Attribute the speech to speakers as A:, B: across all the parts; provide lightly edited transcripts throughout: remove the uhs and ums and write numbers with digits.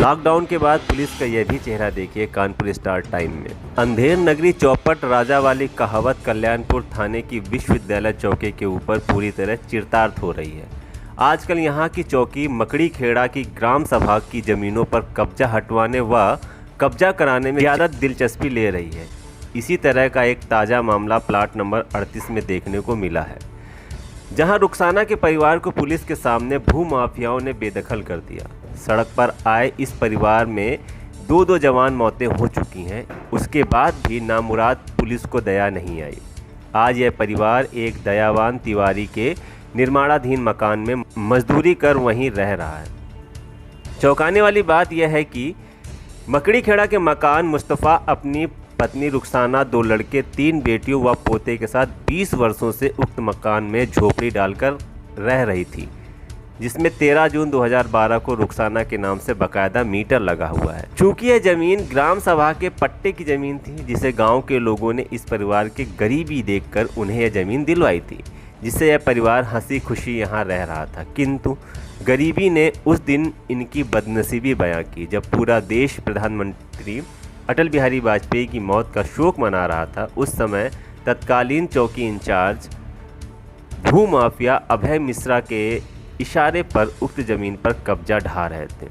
A: Lockdown के बाद police का यह भी चेहरा देखिए कानपुर स्टार टाइम में। अंधेर नगरी चौपट राजा वाली कहावत कल्याणपुर थाने की विश्वविद्यालय चौकी के ऊपर पूरी तरह चिरतार्थ हो रही है। आजकल यहाँ की चौकी मकड़ी खेड़ा की ग्राम सभा की जमीनों पर कब्जा हटवाने व कब्जा कराने में ज़्यादा दिलचस्पी ले रही है। इसी तरह का एक ताज़ा मामला प्लाट नंबर 38 में देखने को मिला है, जहां रुखसाना के परिवार को पुलिस के सामने भूमाफियाओं ने बेदखल कर दिया। सड़क पर आए इस परिवार में दो जवान मौतें हो चुकी हैं, उसके बाद भी नामुराद पुलिस को दया नहीं आई। आज यह परिवार एक दयावान तिवारी के निर्माणाधीन मकान में मजदूरी कर वहीं रह रहा है। चौंकाने वाली बात यह है कि मकड़ी खेड़ा के मकान मुस्तफ़ा अपनी पत्नी रुखसाना, 2 लड़के, 3 बेटियों व पोते के साथ 20 वर्षों से उक्त मकान में झोपड़ी डालकर रह रही थी, जिसमें 13 जून 2012 को रुखसाना के नाम से बाकायदा मीटर लगा हुआ है। चूँकि यह ज़मीन ग्राम सभा के पट्टे की ज़मीन थी, जिसे गांव के लोगों ने इस परिवार की गरीबी देखकर उन्हें यह ज़मीन दिलवाई थी, जिससे यह परिवार हंसी खुशी यहाँ रह रहा था। किंतु गरीबी ने उस दिन इनकी बदनसीबी बयां की, जब पूरा देश प्रधानमंत्री अटल बिहारी वाजपेयी की मौत का शोक मना रहा था। उस समय तत्कालीन चौकी इंचार्ज भूमाफिया अभय मिश्रा के इशारे पर उक्त ज़मीन पर कब्जा ढा रहे थे।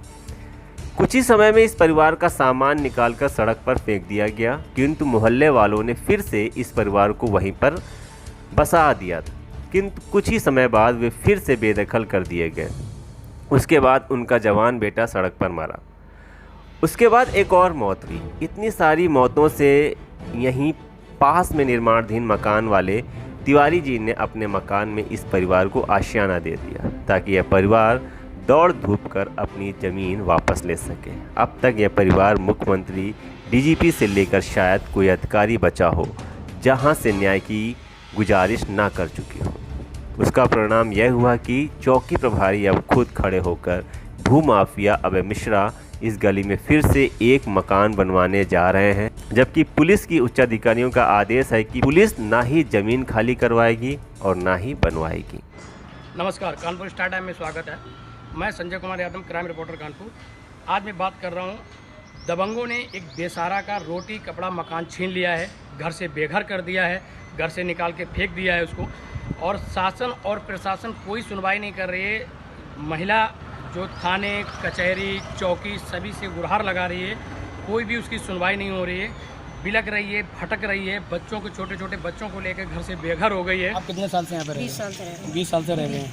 A: कुछ ही समय में इस परिवार का सामान निकालकर सड़क पर फेंक दिया गया, किंतु मोहल्ले वालों ने फिर से इस परिवार को वहीं पर बसा दिया था। किंतु कुछ ही समय बाद वे फिर से बेदखल कर दिए गए। उसके बाद उनका जवान बेटा सड़क पर मरा। उसके बाद एक और मौत हुई। इतनी सारी मौतों से यहीं पास में निर्माणाधीन मकान वाले तिवारी जी ने अपने मकान में इस परिवार को आशियाना दे दिया, ताकि यह परिवार दौड़ धूप कर अपनी ज़मीन वापस ले सके। अब तक यह परिवार मुख्यमंत्री, डीजीपी से लेकर शायद कोई अधिकारी बचा हो जहां से न्याय की गुजारिश ना कर चुकी हो। उसका परिणाम यह हुआ कि चौकी प्रभारी अब खुद खड़े होकर भूमाफिया अभय मिश्रा इस गली में फिर से एक मकान बनवाने जा रहे हैं, जबकि पुलिस की उच्चाधिकारियों का आदेश है कि पुलिस ना ही ज़मीन खाली करवाएगी और ना ही बनवाएगी।
B: नमस्कार, कानपुर स्टार टाइम में स्वागत है। मैं संजय कुमार यादव, क्राइम रिपोर्टर कानपुर। आज मैं बात कर रहा हूँ, दबंगों ने एक बेसहारा का रोटी कपड़ा मकान छीन लिया है, घर से बेघर कर दिया है, घर से निकाल के फेंक दिया है उसको, और शासन और प्रशासन कोई सुनवाई नहीं कर रही है। महिला जो थाने, कचहरी, चौकी सभी से गुहार लगा रही है, कोई भी उसकी सुनवाई नहीं हो रही है, बिलक रही है, भटक रही है। बच्चों को, छोटे छोटे बच्चों को लेकर घर से बेघर हो गई है। आप कितने साल से यहाँ पर रह रहे हैं?
C: 20 साल से रह रहे हैं।
B: 20 साल से रह रहे हैं।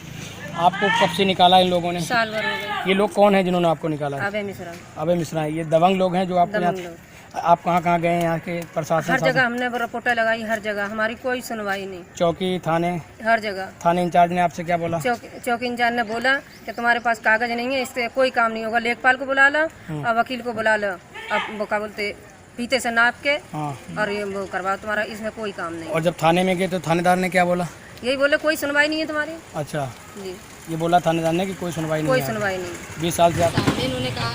B: आपको कब से निकाला इन लोगों ने?
C: साल भर हो गए।
B: ये लोग कौन है जिन्होंने आपको निकाला?
C: अभय मिश्रा।
B: अभय मिश्रा है। ये दबंग लोग हैं जो आपको
C: दबंग
B: यहाँ,
C: लोग।
B: आप कहाँ गए यहाँ के प्रशासन?
C: हर जगह हमने रिपोर्टें लगाई, हर जगह हमारी कोई सुनवाई नहीं।
B: चौकी, थाने,
C: हर जगह।
B: थाने इंचार्ज ने आपसे क्या बोला?
C: चौकी इंचार्ज ने बोला कि तुम्हारे पास कागज नहीं है, इससे कोई काम नहीं होगा। लेखपाल को बुला लो और वकील को बुला लो, अब वो क्या बोलते फीते से नाप के और ये वो करवाओ, तुम्हारा इसमें कोई काम नहीं।
B: और जब थाने में गए तो थानेदार ने क्या बोला?
C: यही बोले कोई सुनवाई नहीं है तुम्हारी।
B: अच्छा
C: जी,
B: ये बोला थानेदार ने कि कोई सुनवाई नहीं
C: कोई
B: है।
C: सुनवाई नहीं।
B: 20 साल से आप
D: सामने उन्होंने कहा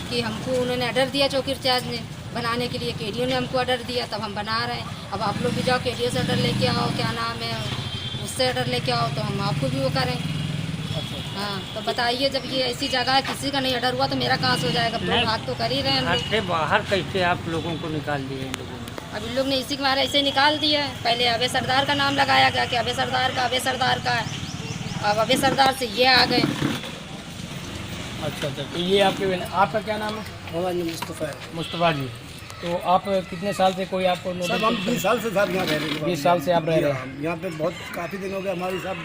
D: कि हमको उन्होंने ऑर्डर दिया चौकी इंचार्ज ने बनाने के लिए, केडीओ ने हमको ऑर्डर दिया, तब हम बना रहे हैं। अब आप लोग भी जाओ केडीओ से ऑर्डर लेके आओ, क्या नाम है उससे ऑर्डर लेके आओ, तो हम आपको भी वो करें। हाँ, तो बताइए, जब ये ऐसी जगह है, किसी का नहीं ऑर्डर हुआ तो मेरा कहाँ से हो जाएगा? लोग हाथ तो कर ही रहे हैं।
E: घर से बाहर कैसे आप लोगों को निकाल दिए इन लोगों ने?
D: अब इन लोग ने इसी के बारे ऐसे निकाल दिया है। पहले अभय सरदार का नाम लगाया गया कि अभय सरदार का है। अब अभय सरदार से ये आ गए।
B: अच्छा, तो ये आपका क्या नाम है? मुस्तफ़ा जी। तो आप कितने साल से कोई आपको?
F: सब हम 20 साल से साहब यहाँ रह रहे हैं।
B: 20 साल से आप रह रहे हैं
F: यहाँ पे? बहुत काफ़ी दिन हो गए। हमारी सब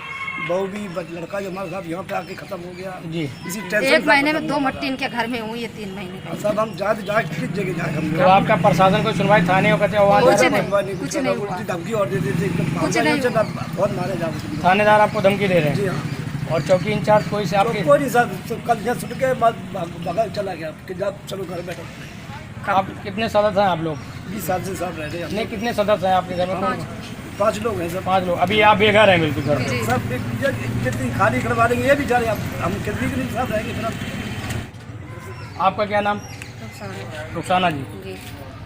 F: बहू भी, लड़का जो हमारा साहब यहाँ पे आके ख़त्म हो गया
B: जी।
F: इसी
D: 1 महीने में 2 मट्टी इनके घर में हुई है, 3 महीने का।
F: सब हम जा किस जगह जाए हम?
B: तो आपका प्रशासन कोई सुनवाई थाने हो कहते
D: कुछ नहीं हुआ।
F: धमकी और दे देते,
D: कुछ नहीं हुआ।
F: बहुत मारे जाते।
B: थानेदार आपको धमकी दे रहे
F: जी
B: हैं?
F: हाँ।
B: और चौकी इंचार्ज कोई से आपके?
F: कोई नहीं साहब, कल यहाँ सुन के बाद बगल चला गया कि जब चलो घर बैठो।
B: आप कितने सदस्य हैं आप लोग?
F: 20 साल से साहब रह रहे हैं।
B: नहीं, कितने सदस्य हैं आपके घर में?
F: 5 लोग हैं सर।
B: 5 लोग। अभी आप बेघर हैं बिल्कुल घर में?
F: सब कितनी खाली करवा देंगे ये भी जा रहे हैं। हम कितनी के लिए साहब रहेंगे फिर?
B: आपका क्या नाम? रुखसाना जी।
C: जी।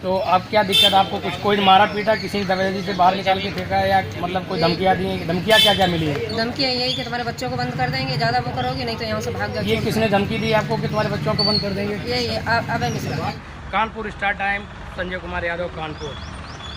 B: तो अब क्या दिक्कत आपको, कुछ कोई मारा पीटा, किसी ने दरवाजे से बाहर निकाल के फेंका, या मतलब कोई धमकियाँ दी? धमकियाँ क्या क्या मिली है?
C: धमकियाँ यही कि तुम्हारे बच्चों को बंद कर देंगे, ज़्यादा वो करोगे नहीं तो यहाँ से भाग
B: ये
C: जाओ।
B: किसने धमकी दी आपको कि तुम्हारे बच्चों को बंद कर देंगे?
C: ये अभय मिश्रा।
B: Kanpur star time, Sanjay Kumar Yadav, Kanpur.